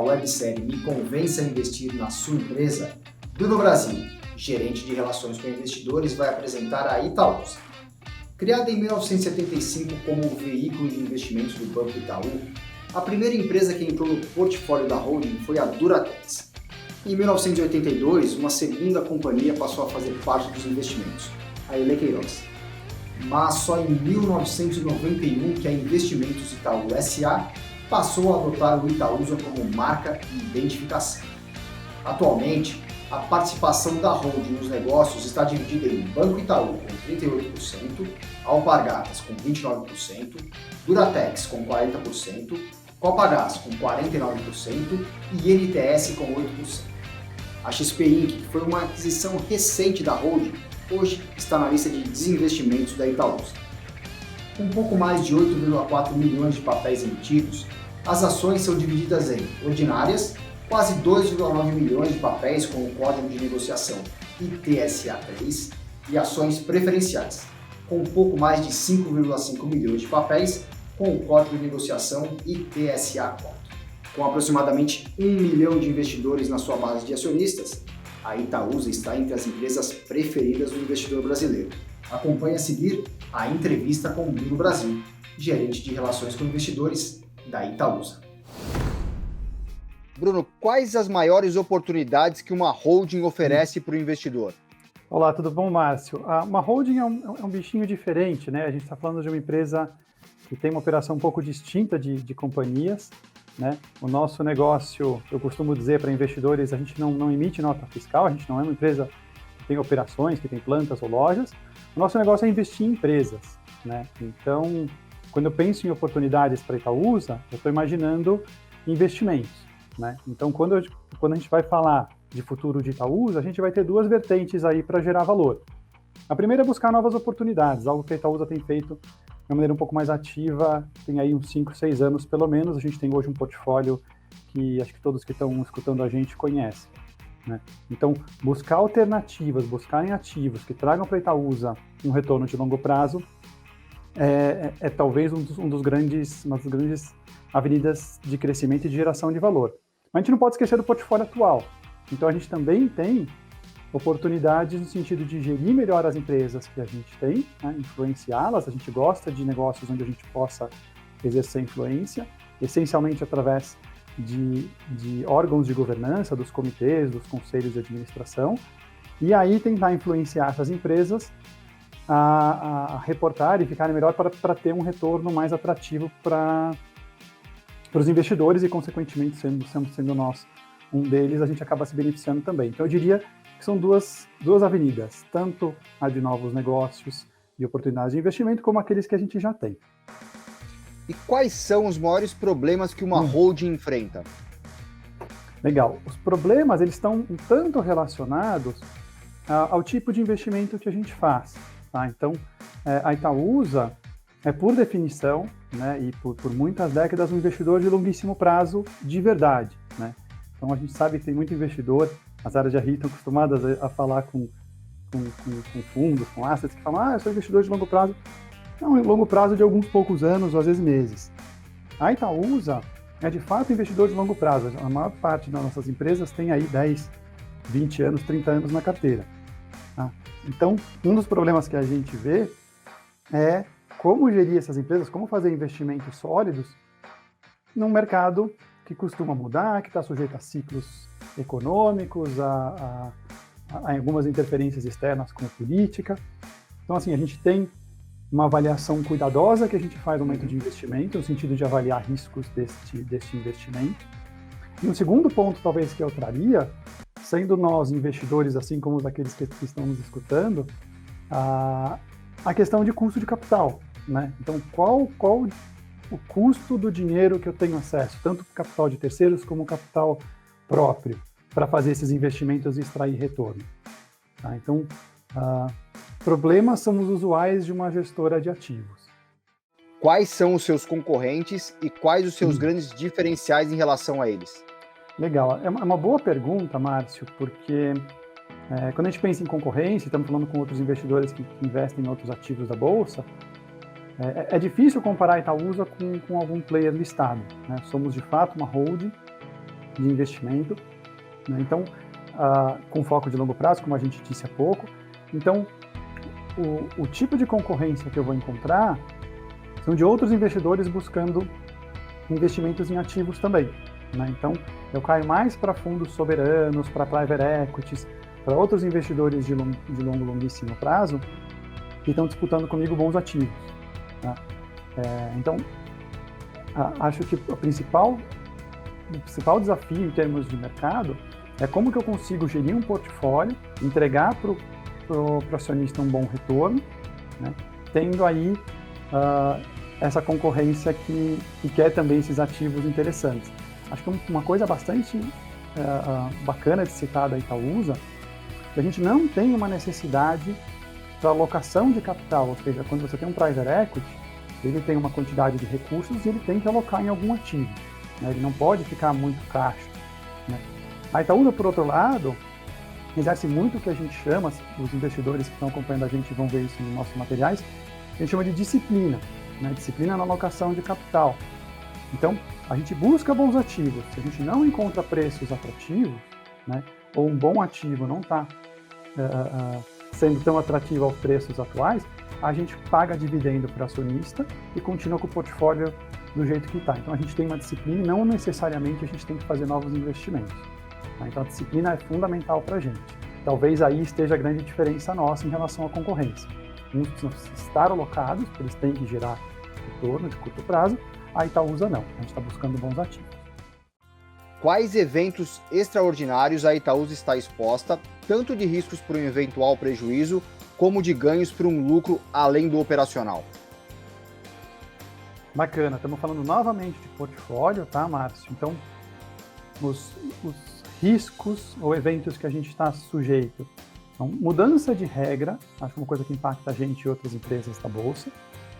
websérie Me Convença a Investir na Sua Empresa, Bruno Brasil, gerente de relações com investidores, vai apresentar a Itaúsa. Criada em 1975 como veículo de investimentos do Banco Itaú, a primeira empresa que entrou no portfólio da holding foi a Duratex. Em 1982, uma segunda companhia passou a fazer parte dos investimentos, a Elequeiroz. Mas só em 1991 que a Investimentos Itaú S.A. passou a adotar o Itaúsa como marca e identificação. Atualmente, a participação da holding nos negócios está dividida em Banco Itaú com 38%, Alpargatas com 29%, Duratex com 40%, Copagaz com 49% e NTS com 8%. A XP Inc., que foi uma aquisição recente da holding, hoje está na lista de desinvestimentos da Itaúsa. Com um pouco mais de 8,4 milhões de papéis emitidos, as ações são divididas em ordinárias, quase 2,9 milhões de papéis com o código de negociação ITSA3 e ações preferenciais, com um pouco mais de 5,5 milhões de papéis com o código de negociação ITSA4. Com aproximadamente 1 milhão de investidores na sua base de acionistas, a Itaúsa está entre as empresas preferidas do investidor brasileiro. Acompanhe a seguir a entrevista com o Bruno Brasil, gerente de relações com investidores da Itaúsa. Bruno, quais as maiores oportunidades que uma holding oferece para o investidor? Olá, tudo bom, Márcio? Uma holding é um bichinho diferente, né? A gente está falando de uma empresa que tem uma operação um pouco distinta de companhias, né? O nosso negócio, eu costumo dizer para investidores, a gente não emite nota fiscal, a gente não é uma empresa que tem operações, que tem plantas ou lojas. O nosso negócio é investir em empresas, né? Então, quando eu penso em oportunidades para a Itaúsa, eu estou imaginando investimentos, né? Então, quando a gente vai falar de futuro de Itaúsa, a gente vai ter duas vertentes aí para gerar valor. A primeira é buscar novas oportunidades, algo que a Itaúsa tem feito de uma maneira um pouco mais ativa, tem aí uns 5, 6 anos pelo menos. A gente tem hoje um portfólio que acho que todos que estão escutando a gente conhecem, né? Então, buscar alternativas, buscar em ativos que tragam para a Itaúsa um retorno de longo prazo é talvez uma das grandes avenidas de crescimento e de geração de valor. Mas a gente não pode esquecer do portfólio atual. Então, a gente também tem oportunidades no sentido de gerir melhor as empresas que a gente tem, né, influenciá-las. A gente gosta de negócios onde a gente possa exercer influência, essencialmente através de órgãos de governança, dos comitês, dos conselhos de administração, e aí tentar influenciar essas empresas a reportar e ficarem melhor para ter um retorno mais atrativo para os investidores e, consequentemente, sendo nós um deles, a gente acaba se beneficiando também. Então, eu diria que são duas avenidas, tanto a de novos negócios e oportunidades de investimento, como aqueles que a gente já tem. E quais são os maiores problemas que uma holding enfrenta? Legal. Os problemas, eles estão um tanto relacionados ao tipo de investimento que a gente faz, tá? Então, a Itaúsa é, por definição, né, e por muitas décadas, um investidor de longuíssimo prazo de verdade, né? Então, a gente sabe que tem muito investidor, as áreas de RI estão acostumadas a falar com fundos, com assets, que falam, eu sou investidor de longo prazo. Não, longo prazo de alguns poucos anos, ou às vezes meses. A Itaúsa é, de fato, investidor de longo prazo. A maior parte das nossas empresas tem aí 10, 20 anos, 30 anos na carteira, tá? Então, um dos problemas que a gente vê é como gerir essas empresas, como fazer investimentos sólidos num mercado que costuma mudar, que está sujeito a ciclos econômicos, a algumas interferências externas como política. Então, assim, a gente tem uma avaliação cuidadosa que a gente faz no momento de investimento, no sentido de avaliar riscos deste investimento. E um segundo ponto, talvez, que eu traria, sendo nós investidores, assim como aqueles que estão nos escutando, a questão de custo de capital, né? Então, qual o custo do dinheiro que eu tenho acesso, tanto capital de terceiros como capital próprio, para fazer esses investimentos e extrair retorno, tá? Então, problemas são os usuais de uma gestora de ativos. Quais são os seus concorrentes e quais os seus grandes diferenciais em relação a eles? Legal, é uma boa pergunta, Márcio, porque quando a gente pensa em concorrência, estamos falando com outros investidores que investem em outros ativos da Bolsa, é difícil comparar a Itaúsa com algum player listado, né? Somos, de fato, uma holding de investimento, né? Então, com foco de longo prazo, como a gente disse há pouco. Então, o tipo de concorrência que eu vou encontrar são de outros investidores buscando investimentos em ativos também, né? Então, eu caio mais para fundos soberanos, para private equities, para outros investidores de longuíssimo prazo que estão disputando comigo bons ativos, tá? Então, acho que o principal desafio em termos de mercado é como que eu consigo gerir um portfólio, entregar para o acionista um bom retorno, né? Tendo aí essa concorrência que quer também esses ativos interessantes. Acho que uma coisa bastante bacana de citar da Itaúsa é que a gente não tem uma necessidade para alocação de capital, ou seja, quando você tem um private equity, ele tem uma quantidade de recursos e ele tem que alocar em algum ativo, né? Ele não pode ficar muito caixa, né? A Itaúsa, por outro lado, exerce muito o que a gente chama, os investidores que estão acompanhando a gente vão ver isso nos nossos materiais, a gente chama de disciplina, né? Disciplina na alocação de capital. Então, a gente busca bons ativos. Se a gente não encontra preços atrativos, né, ou um bom ativo não está sendo tão atrativo aos preços atuais, a gente paga dividendo para o acionista e continua com o portfólio do jeito que está. Então, a gente tem uma disciplina e não necessariamente a gente tem que fazer novos investimentos, tá? Então, a disciplina é fundamental para a gente. Talvez aí esteja a grande diferença nossa em relação à concorrência. Uns precisam estar alocados, porque eles têm que gerar retorno de curto prazo. A Itaúsa não, a gente está buscando bons ativos. Quais eventos extraordinários a Itaúsa está exposta, tanto de riscos para um eventual prejuízo, como de ganhos para um lucro além do operacional? Bacana, estamos falando novamente de portfólio, tá, Márcio? Então, os riscos ou eventos que a gente está sujeito. Então, mudança de regra, acho que é uma coisa que impacta a gente e outras empresas da Bolsa,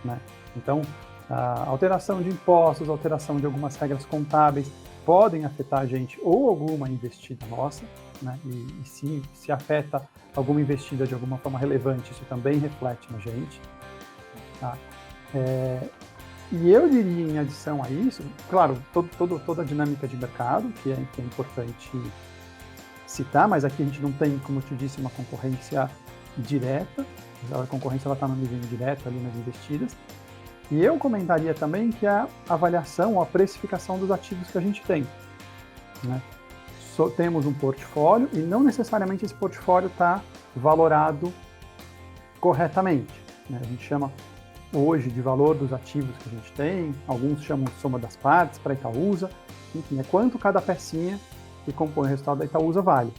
né? Então, a alteração de impostos, alteração de algumas regras contábeis podem afetar a gente ou alguma investida nossa, né? E se afeta alguma investida de alguma forma relevante, isso também reflete na gente, tá? E eu diria, em adição a isso, claro, toda a dinâmica de mercado, que é importante citar, mas aqui a gente não tem, como eu te disse, uma concorrência direta, a concorrência está no nível indireto ali nas investidas. E eu comentaria também que a avaliação ou a precificação dos ativos que a gente tem, né? Temos um portfólio e não necessariamente esse portfólio está valorado corretamente, né? A gente chama hoje de valor dos ativos que a gente tem, alguns chamam de soma das partes para a Itaúsa, enfim, é quanto cada pecinha que compõe o resultado da Itaúsa vale.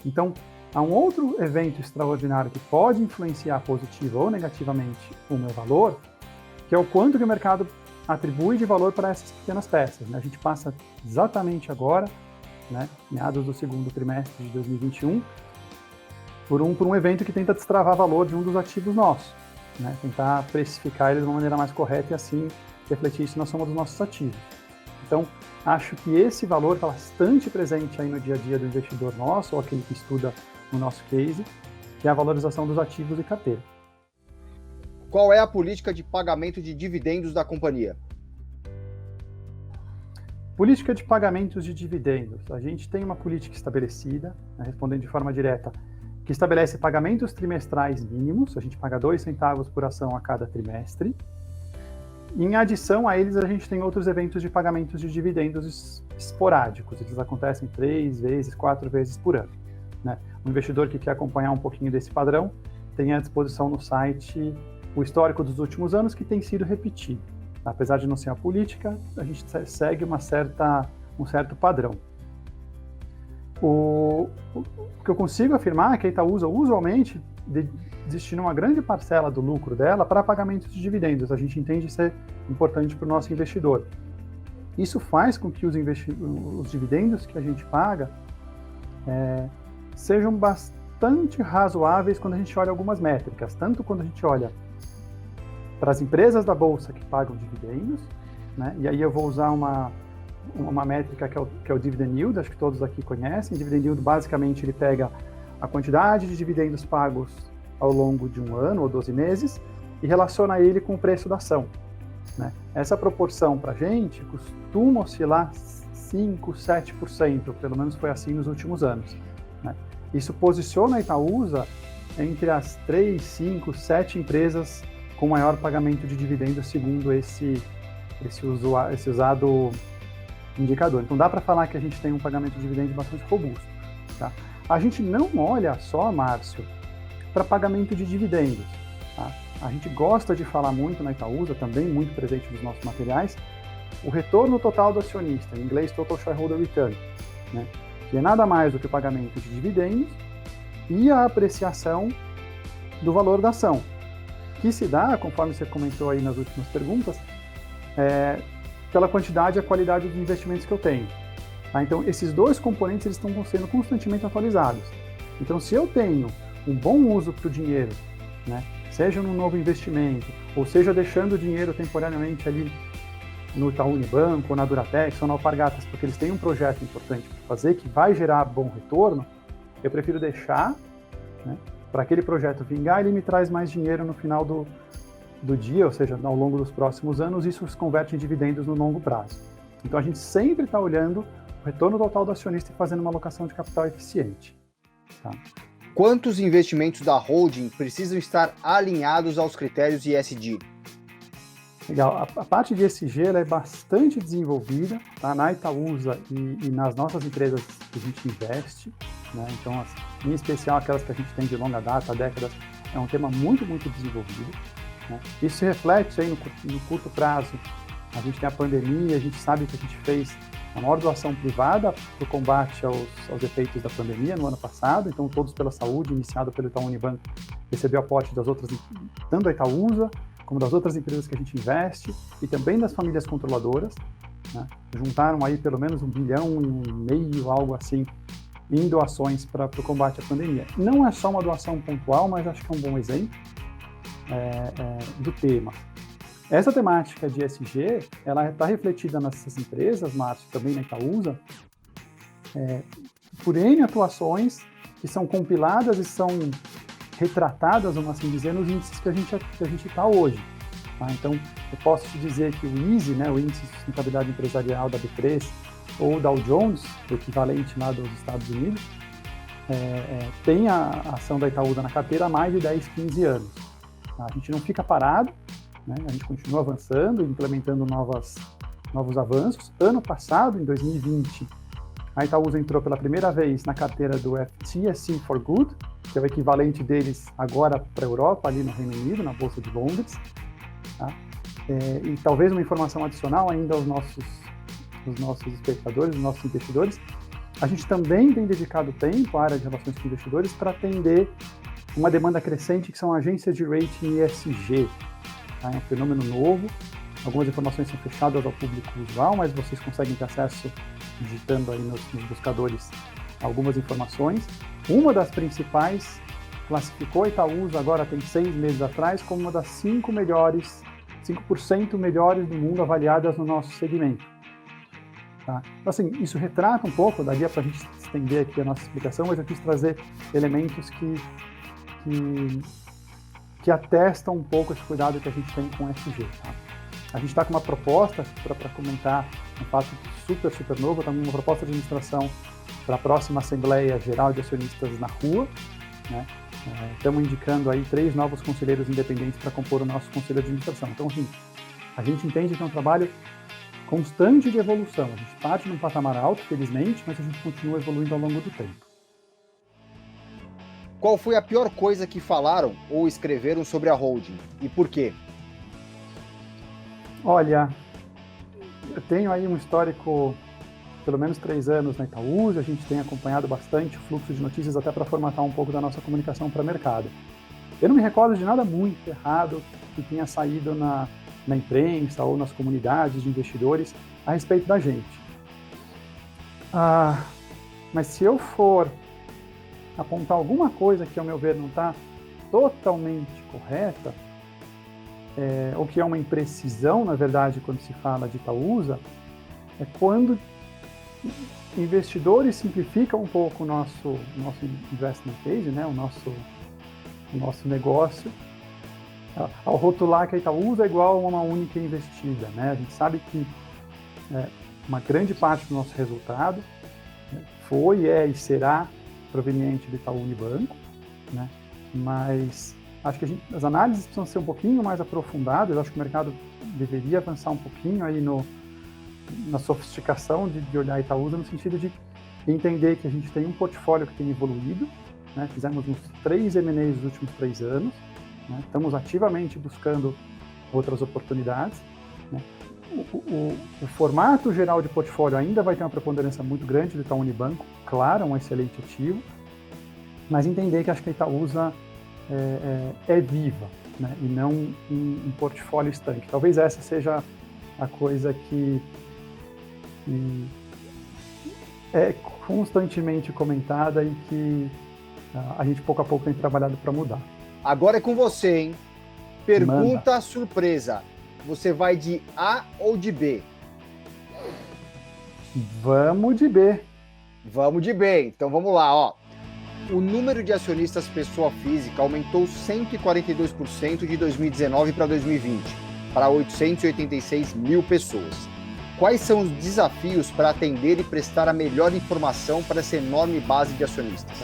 Então, há um outro evento extraordinário que pode influenciar positiva ou negativamente o meu valor, que é o quanto que o mercado atribui de valor para essas pequenas peças, né? A gente passa exatamente agora, né, meados do segundo trimestre de 2021, por um evento que tenta destravar valor de um dos ativos nossos, né? Tentar precificar eles de uma maneira mais correta e assim refletir isso na soma dos nossos ativos. Então, acho que esse valor está bastante presente aí no dia a dia do investidor nosso, ou aquele que estuda o nosso case, que é a valorização dos ativos e carteira. Qual é a política de pagamento de dividendos da companhia? Política de pagamentos de dividendos. A gente tem uma política estabelecida, né, respondendo de forma direta, que estabelece pagamentos trimestrais mínimos, a gente paga 2 centavos por ação a cada trimestre. Em adição a eles, a gente tem outros eventos de pagamentos de dividendos esporádicos, eles acontecem 3 vezes, 4 vezes por ano, né? O investidor que quer acompanhar um pouquinho desse padrão tem à disposição no site o histórico dos últimos anos que tem sido repetido. Apesar de não ser a política, a gente segue um certo padrão. O que eu consigo afirmar é que a Itaúsa usualmente destina uma grande parcela do lucro dela para pagamentos de dividendos. A gente entende ser importante para o nosso investidor. Isso faz com que os dividendos que a gente paga sejam bastante razoáveis quando a gente olha algumas métricas, tanto quando a gente olha para as empresas da Bolsa que pagam dividendos, né? E aí eu vou usar uma métrica que é o Dividend Yield, acho que todos aqui conhecem. Dividend Yield, basicamente, ele pega a quantidade de dividendos pagos ao longo de um ano ou 12 meses e relaciona ele com o preço da ação, né? Essa proporção para a gente costuma oscilar 5%, 7%, pelo menos foi assim nos últimos anos, né? Isso posiciona a Itaúsa entre as 3, 5, 7 empresas com maior pagamento de dividendos segundo esse usado indicador. Então dá para falar que a gente tem um pagamento de dividendos bastante robusto, tá? A gente não olha só, Márcio, para pagamento de dividendos, tá? A gente gosta de falar muito na Itaúsa, também muito presente nos nossos materiais, o retorno total do acionista, em inglês Total Shareholder Return, né? Que é nada mais do que o pagamento de dividendos e a apreciação do valor da ação, que se dá, conforme você comentou aí nas últimas perguntas, pela quantidade e a qualidade dos investimentos que eu tenho. Tá? Então, esses dois componentes eles estão sendo constantemente atualizados. Então, se eu tenho um bom uso para o dinheiro, né, seja num novo investimento, ou seja deixando o dinheiro temporariamente ali no Itaú Unibanco, ou na Duratex, ou na Alpargatas, porque eles têm um projeto importante para fazer, que vai gerar bom retorno, eu prefiro deixar, né, para aquele projeto vingar, ele me traz mais dinheiro no final do dia, ou seja, ao longo dos próximos anos, isso se converte em dividendos no longo prazo. Então, a gente sempre está olhando o retorno total do acionista e fazendo uma alocação de capital eficiente. Tá? Quantos investimentos da holding precisam estar alinhados aos critérios ESG? Legal. A parte de ESG ela é bastante desenvolvida, tá? Na Itaúsa e nas nossas empresas que a gente investe, né? Então, em especial aquelas que a gente tem de longa data, décadas, é um tema muito, muito desenvolvido, né? Isso se reflete aí no curto prazo. A gente tem a pandemia, a gente sabe que a gente fez a maior doação privada para o combate aos efeitos da pandemia no ano passado, então Todos pela Saúde, iniciado pelo Itaú Unibanco, recebeu aporte das outras, tanto da Itaúsa, como das outras empresas que a gente investe, e também das famílias controladoras, né? Juntaram aí pelo menos 1,5 bilhão, algo assim, em doações para o combate à pandemia. Não é só uma doação pontual, mas acho que é um bom exemplo do tema. Essa temática de ESG, ela está refletida nessas empresas, Márcio, também na Itaúsa, por N atuações que são compiladas e são retratadas, vamos assim dizer, nos índices que a gente está hoje. Tá? Então, eu posso te dizer que o ISE, né, o Índice de Sustentabilidade Empresarial da B3, ou o Dow Jones, o equivalente lá dos Estados Unidos, tem a ação da Itaúsa na carteira há mais de 10, 15 anos. Tá? A gente não fica parado, né? A gente continua avançando, implementando novos avanços. Ano passado, em 2020, a Itaúsa entrou pela primeira vez na carteira do FTSE for Good, que é o equivalente deles agora para a Europa, ali no Reino Unido, na Bolsa de Londres. Tá? E talvez uma informação adicional ainda aos nossos espectadores, aos nossos investidores, a gente também tem dedicado tempo à área de relações com investidores para atender uma demanda crescente que são agências de rating ESG. Tá? É um fenômeno novo, algumas informações são fechadas ao público visual, mas vocês conseguem ter acesso digitando aí nos buscadores algumas informações. Uma das principais classificou a Itaúsa, agora tem 6 meses atrás, como uma das 5% melhores do mundo avaliadas no nosso segmento. Tá? Então, assim, isso retrata um pouco, daria para a gente estender aqui a nossa explicação, mas eu quis trazer elementos que atestam um pouco esse cuidado que a gente tem com o ESG. Tá? A gente está com uma proposta, para comentar um fato super, super novo, estamos com uma proposta de administração para a próxima Assembleia Geral de Acionistas na rua, né? Estamos indicando aí 3 novos conselheiros independentes para compor o nosso conselho de administração. Então, assim, a gente entende que é um trabalho constante de evolução. A gente parte num patamar alto, felizmente, mas a gente continua evoluindo ao longo do tempo. Qual foi a pior coisa que falaram ou escreveram sobre a holding e por quê? Olha, eu tenho aí um histórico, pelo menos 3 anos na Itaúsa, a gente tem acompanhado bastante o fluxo de notícias até para formatar um pouco da nossa comunicação para o mercado. Eu não me recordo de nada muito errado que tenha saído na imprensa ou nas comunidades de investidores a respeito da gente. Mas se eu for apontar alguma coisa que, ao meu ver, não está totalmente correta, ou que é uma imprecisão, na verdade, quando se fala de Itaúsa, é quando investidores simplificam um pouco o nosso investment case, né, o nosso negócio, ao rotular que a Itaúsa é igual a uma única investida, né? A gente sabe que uma grande parte do nosso resultado, né, foi, e será proveniente do Itaú Unibanco, né? Mas acho que as análises precisam ser um pouquinho mais aprofundadas. Acho que o mercado deveria avançar um pouquinho aí na sofisticação de olhar a Itaúsa, no sentido de entender que a gente tem um portfólio que tem evoluído, né? Fizemos uns 3 M&As nos últimos 3 anos, né? Estamos ativamente buscando outras oportunidades, né? O formato geral de portfólio ainda vai ter uma preponderância muito grande do Itaú Unibanco, claro, um excelente ativo, mas entender que acho que a Itaúsa é viva, né? E não um portfólio estanque. Talvez essa seja a coisa que é constantemente comentada e que a gente pouco a pouco tem trabalhado para mudar. Agora é com você, hein? Pergunta surpresa. Você vai de A ou de B? Vamos de B. Vamos de B. Então vamos lá, ó. O número de acionistas pessoa física aumentou 142% de 2019 para 2020, para 886 mil pessoas. Quais são os desafios para atender e prestar a melhor informação para essa enorme base de acionistas?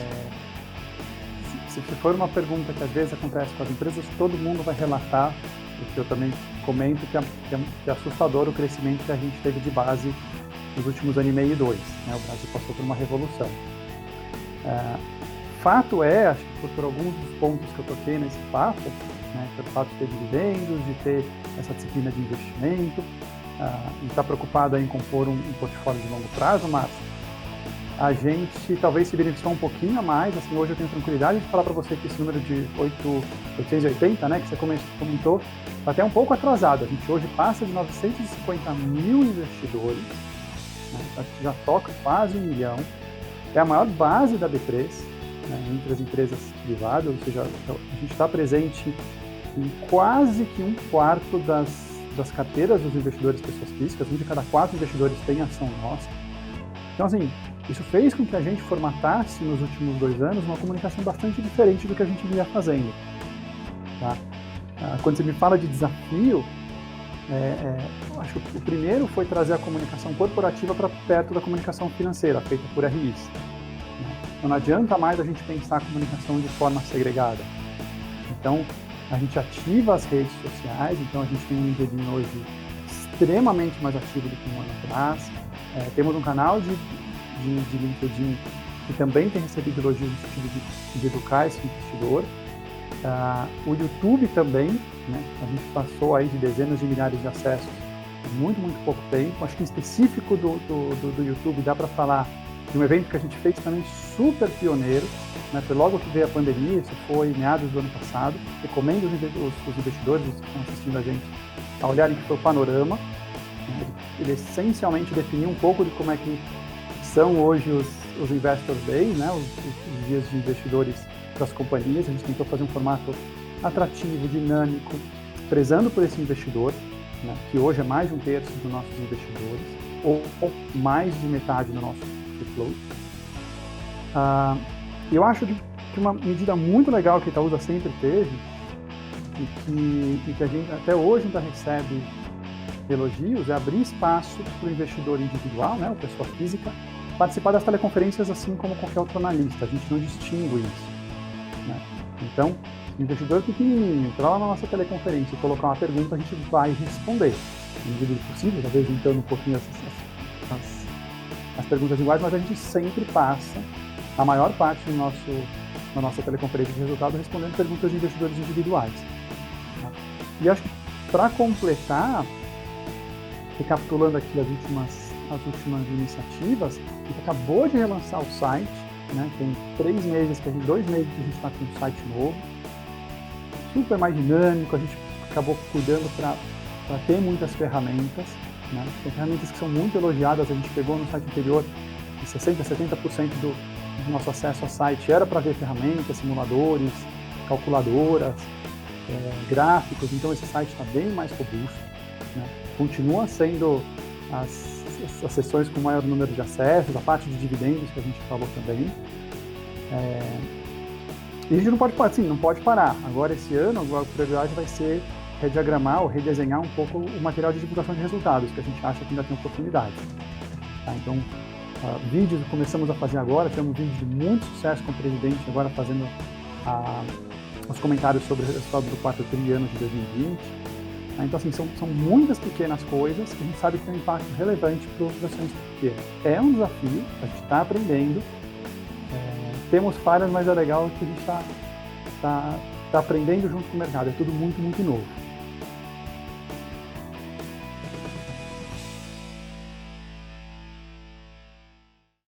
Se for uma pergunta que às vezes acontece com as empresas, todo mundo vai relatar, porque eu também comento que é assustador o crescimento que a gente teve de base nos últimos ano e meio e 2. Né? O Brasil passou por uma revolução. Fato é, acho que por alguns dos pontos que eu toquei nesse papo, né, pelo fato de ter dividendos, de ter essa disciplina de investimento, e estar preocupado em compor um portfólio de longo prazo, mas a gente talvez se beneficiou um pouquinho a mais. Assim, hoje eu tenho tranquilidade de falar para você que esse número de 880, né, que você comentou, está até um pouco atrasado. A gente hoje passa de 950 mil investidores, né, a gente já toca quase 1 milhão, é a maior base da B3, né, entre as empresas privadas, ou seja, a gente está presente em quase que 1/4 das carteiras dos investidores pessoas físicas. 1 de cada 4 investidores tem ação nossa. Então, assim, isso fez com que a gente formatasse nos últimos 2 anos uma comunicação bastante diferente do que a gente vinha fazendo. Tá? Quando você me fala de desafio, acho que o primeiro foi trazer a comunicação corporativa para perto da comunicação financeira, feita por RIs. Então, não adianta mais a gente pensar a comunicação de forma segregada. Então, a gente ativa as redes sociais, então a gente tem um LinkedIn hoje extremamente mais ativo do que um ano atrás. Temos um canal de LinkedIn que também tem recebido elogios no sentido de educar esse investidor. O YouTube também, né? A gente passou aí de dezenas de milhares de acessos em muito pouco tempo. Acho que em específico do YouTube dá para falar de um evento que a gente fez também super pioneiro, né? Foi logo que veio a pandemia, isso foi em meados do ano passado. Recomendo os investidores que estão assistindo a gente a olharem que foi o Panorama. Ele essencialmente definiu um pouco de como é que são hoje os Investor Days, né? Os dias de investidores das companhias. A gente tentou fazer um formato atrativo, dinâmico, prezando por esse investidor, né? Que hoje é mais de 1/3 dos nossos investidores, ou mais de metade do nosso float. Eu acho que uma medida muito legal que a Itaúsa sempre teve, e que a gente até hoje ainda recebe elogios, é abrir espaço para o investidor individual, né, a pessoa física, participar das teleconferências assim como qualquer outro analista. A gente não distingue isso, né? Então, o investidor pequenininho, entrar lá na nossa teleconferência e colocar uma pergunta, a gente vai responder, na medida do possível, talvez juntando um pouquinho as perguntas iguais, mas a gente sempre passa a maior parte na nossa teleconferência de resultado respondendo perguntas de investidores individuais. Tá? E acho que, para completar, recapitulando aqui as últimas iniciativas, a gente acabou de relançar o site, né? Tem 2 meses que a gente está com um site novo, super mais dinâmico. A gente acabou cuidando para ter muitas ferramentas, né? Tem ferramentas que são muito elogiadas. A gente pegou no site anterior e 60-70% do nosso acesso ao site era para ver ferramentas, simuladores, calculadoras, gráficos. Então esse site está bem mais robusto, né? Continua sendo as sessões com maior número de acessos, a parte de dividendos que a gente falou também. E a gente não pode parar. Agora, esse ano, a prioridade vai ser rediagramar ou redesenhar um pouco o material de divulgação de resultados, que a gente acha que ainda tem oportunidade. Tá? Então, vídeos começamos a fazer agora, temos um vídeo de muito sucesso com o presidente, agora fazendo os comentários sobre o resultado do quarto tri-ano de 2020. Então, assim, são muitas pequenas coisas que a gente sabe que tem um impacto relevante para os acionistas pequenos. É um desafio, a gente está aprendendo, temos falhas, mas é legal que a gente está aprendendo junto com o mercado, é tudo muito, muito novo.